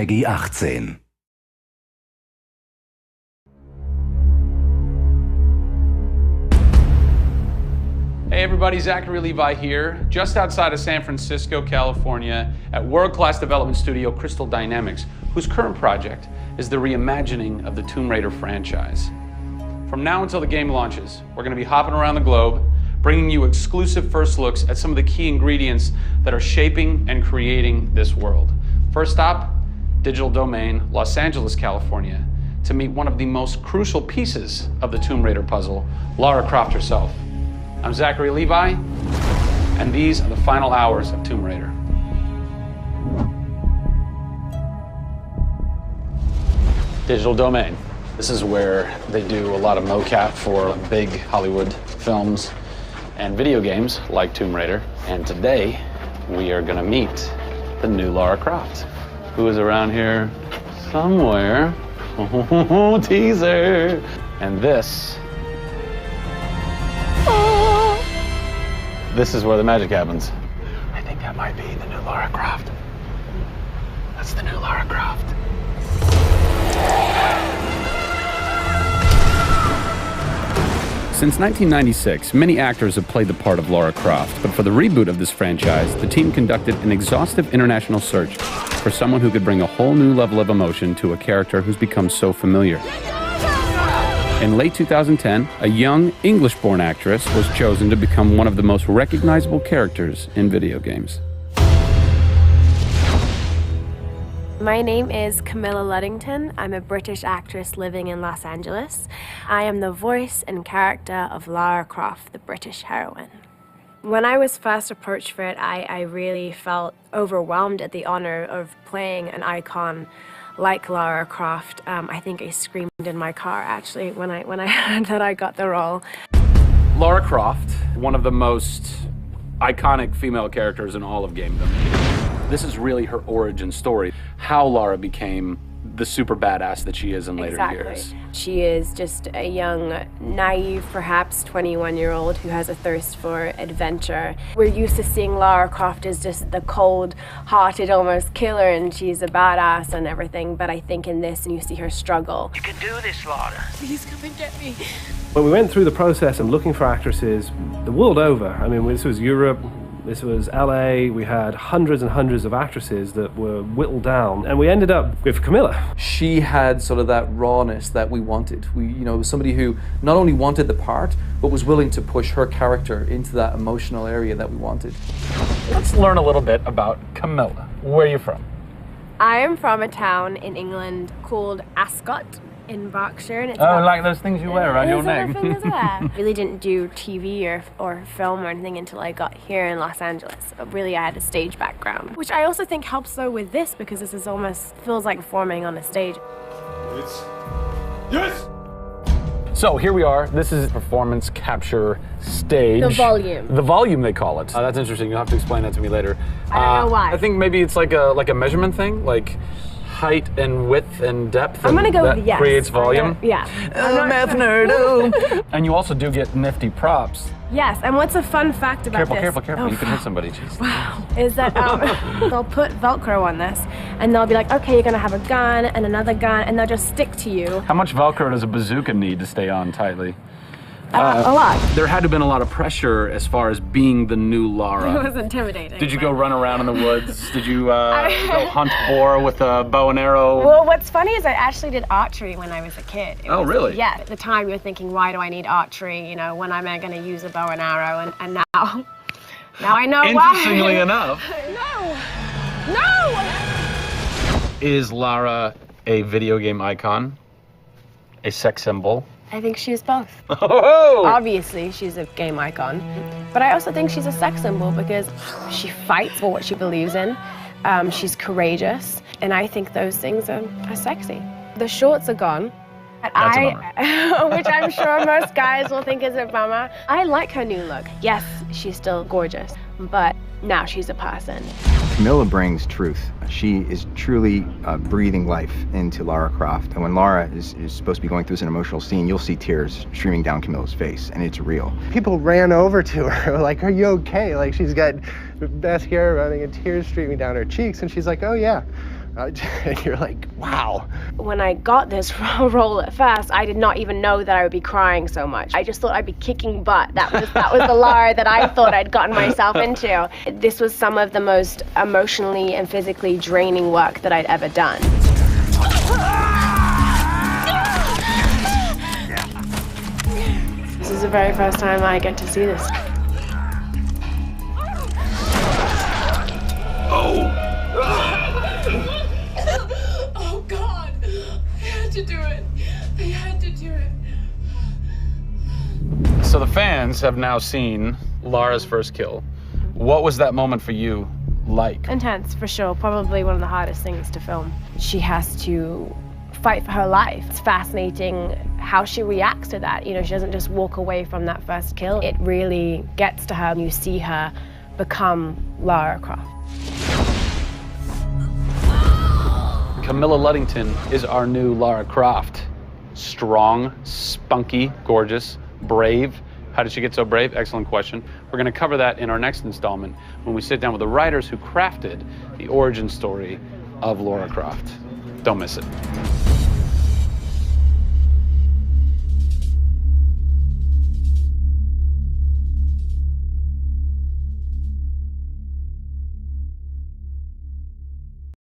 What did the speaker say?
Peggy 18. Hey everybody, Zachary Levi here, just outside of San Francisco, California, at world-class development studio Crystal Dynamics, whose current project is the reimagining of the Tomb Raider franchise. From now until the game launches, we're going to be hopping around the globe, bringing you exclusive first looks at some of the key ingredients that are shaping and creating this world. First stop, Digital Domain, Los Angeles, California, to meet one of the most crucial pieces of the Tomb Raider puzzle, Lara Croft herself. I'm Zachary Levi, and these are the final hours of Tomb Raider. Digital Domain. This is where they do a lot of mocap for big Hollywood films and video games like Tomb Raider. And today, we are gonna meet the new Lara Croft, who is around here somewhere. Teaser! And this is where the magic happens. I think that might be the new Lara Croft. That's the new Lara Croft. Since 1996, many actors have played the part of Lara Croft, but for the reboot of this franchise, the team conducted an exhaustive international search for someone who could bring a whole new level of emotion to a character who's become so familiar. In late 2010, a young English-born actress was chosen to become one of the most recognizable characters in video games. My name is Camilla Luddington. I'm a British actress living in Los Angeles. I am the voice and character of Lara Croft, the British heroine. When I was first approached for it, I really felt overwhelmed at the honor of playing an icon like Lara Croft. I think I screamed in my car, actually, when I heard that I got the role. Lara Croft, one of the most iconic female characters in all of gamedom. This is really her origin story, how Lara became the super badass that she is in later years. She is just a young, naive, perhaps 21-year-old who has a thirst for adventure. We're used to seeing Lara Croft as just the cold-hearted, almost killer, and she's a badass and everything, but I think in this, and you see her struggle. You can do this, Lara. Please come and get me. When we went through the process of looking for actresses the world over, I mean, this was Europe, this was LA, we had hundreds and hundreds of actresses that were whittled down, and we ended up with Camilla. She had sort of that rawness that we wanted. Was somebody who not only wanted the part, but was willing to push her character into that emotional area that we wanted. Let's learn a little bit about Camilla. Where are you from? I am from a town in England called Ascot in Berkshire. And it's like those things you wear around your neck. Really didn't do TV or film or anything until I got here in Los Angeles. Really, I had a stage background, which I also think helps though with this, because this is almost feels like performing on a stage. Yes! So here we are. This is performance capture stage. The volume. The volume, they call it. That's interesting. You'll have to explain that to me later. I don't know why. I think maybe it's like a measurement thing, like height and width and depth. I'm gonna go with yes. Creates volume. Yeah. Math nerd. And you also do get nifty props. Yes, and what's a fun fact about this? Careful. Oh, you can hit somebody. Jeez. Wow. Is that they'll put Velcro on this, and they'll be like, okay, you're gonna have a gun and another gun, and they'll just stick to you. How much Velcro does a bazooka need to stay on tightly? A lot. There had to have been a lot of pressure as far as being the new Lara. It was intimidating. Did you go run around in the woods? Did you go hunt boar with a bow and arrow? Well, what's funny is I actually did archery when I was a kid. Really? Yeah. At the time, you're thinking, why do I need archery? When am I going to use a bow and arrow? And now I know why. Interestingly enough. No! Is Lara a video game icon? A sex symbol? I think she's both. Oh! Obviously, she's a game icon, but I also think she's a sex symbol because she fights for what she believes in. She's courageous, and I think those things are sexy. The shorts are gone. That's a bummer. Which I'm sure most guys will think is a bummer. I like her new look. Yes, she's still gorgeous, but now she's a person. Camilla brings truth. She is truly breathing life into Lara Croft. And when Lara is supposed to be going through an emotional scene, you'll see tears streaming down Camilla's face, and it's real. People ran over to her, like, are you okay? Like, she's got mascara running and tears streaming down her cheeks, and she's like, oh yeah, And you're like, wow. When I got this role at first, I did not even know that I would be crying so much. I just thought I'd be kicking butt. That was the Lara that I thought I'd gotten myself into. This was some of the most emotionally and physically draining work that I'd ever done. This is the very first time I get to see this. Oh God, they had to do it. They had to do it. So the fans have now seen Lara's first kill. What was that moment for you like? Intense, for sure. Probably one of the hardest things to film. She has to fight for her life. It's fascinating how she reacts to that. You know, she doesn't just walk away from that first kill. It really gets to her. You see her become Lara Croft. Camilla Luddington is our new Lara Croft. Strong, spunky, gorgeous, brave. How did she get so brave? Excellent question. We're going to cover that in our next installment when we sit down with the writers who crafted the origin story of Lara Croft. Don't miss it.